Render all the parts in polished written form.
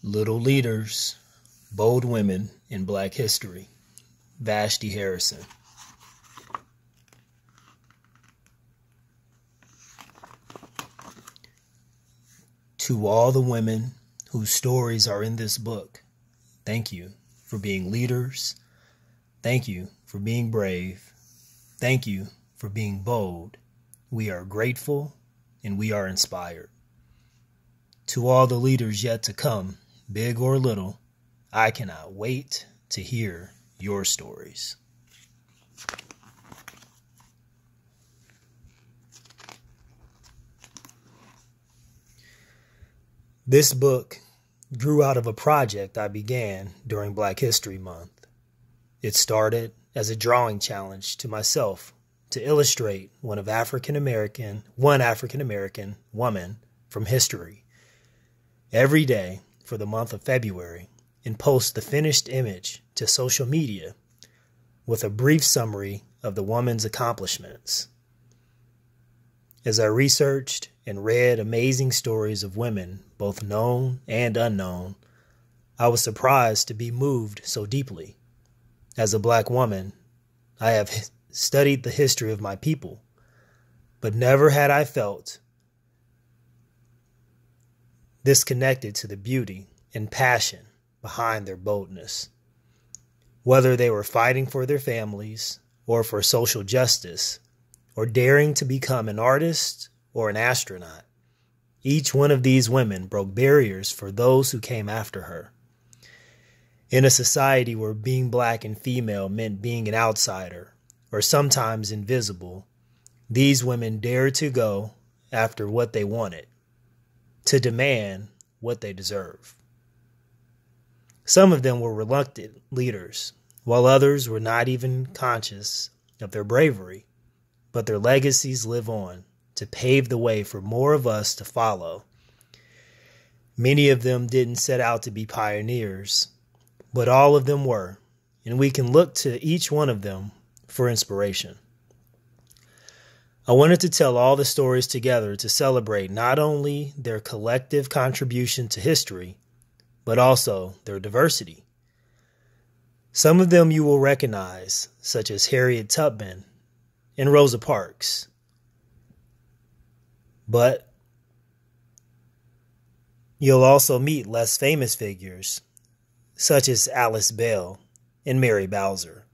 Little Leaders, Bold Women in Black History, Vashti Harrison. To all the women whose stories are in this book, thank you for being leaders. Thank you for being brave. Thank you for being bold. We are grateful and we are inspired. To all the leaders yet to come, big or little, I cannot wait to hear your stories. This book grew out of a project I began during Black History Month. It started as a drawing challenge to myself to illustrate one African American woman from history every day for the month of February and post the finished image to social media with a brief summary of the woman's accomplishments. As I researched and read amazing stories of women, both known and unknown, I was surprised to be moved so deeply. As a Black woman, I have studied the history of my people, but never had I felt this connected to the beauty and passion behind their boldness. Whether they were fighting for their families or for social justice, or daring to become an artist or an astronaut, each one of these women broke barriers for those who came after her. In a society where being Black and female meant being an outsider, or sometimes invisible, these women dared to go after what they wanted, to demand what they deserve. Some of them were reluctant leaders, while others were not even conscious of their bravery, but their legacies live on to pave the way for more of us to follow. Many of them didn't set out to be pioneers, but all of them were, and we can look to each one of them for inspiration. I wanted to tell all the stories together to celebrate not only their collective contribution to history, but also their diversity. Some of them you will recognize, such as Harriet Tubman and Rosa Parks. But you'll also meet less famous figures, such as Alice Bell and Mary Bowser.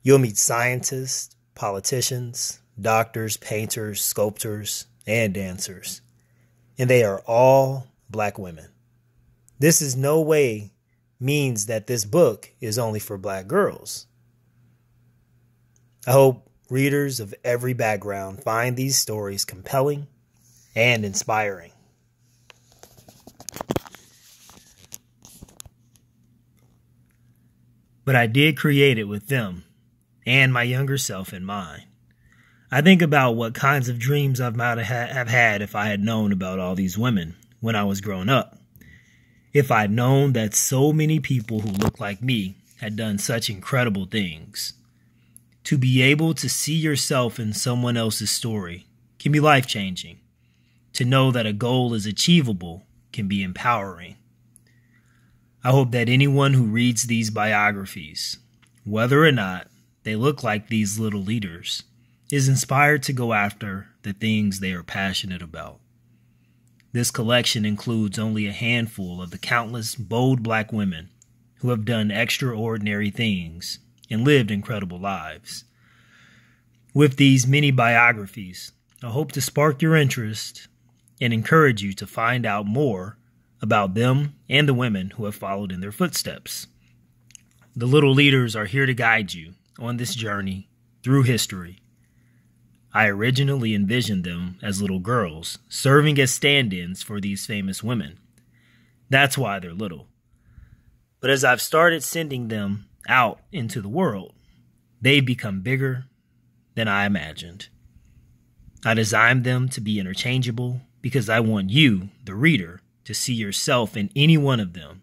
You'll meet scientists, politicians, doctors, painters, sculptors, and dancers. And they are all Black women. This is no way means that this book is only for Black girls. I hope readers of every background find these stories compelling and inspiring. But I did create it with them and my younger self in mind. I think about what kinds of dreams I might have had if I had known about all these women when I was growing up. If I'd known that so many people who looked like me had done such incredible things. To be able to see yourself in someone else's story can be life-changing. To know that a goal is achievable can be empowering. I hope that anyone who reads these biographies, whether or not they look like these little leaders, is inspired to go after the things they are passionate about. This collection includes only a handful of the countless bold Black women who have done extraordinary things and lived incredible lives. With these mini biographies, I hope to spark your interest and encourage you to find out more about them and the women who have followed in their footsteps. The Little Leaders are here to guide you on this journey through history. I originally envisioned them as little girls, serving as stand-ins for these famous women. That's why they're little. But as I've started sending them out into the world, they've become bigger than I imagined. I designed them to be interchangeable because I want you, the reader, to see yourself in any one of them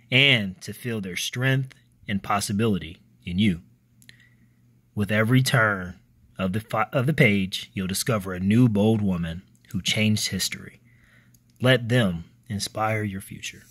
and to feel their strength and possibility in you. With every turn of the page, you'll discover a new bold woman who changed history. Let them inspire your future.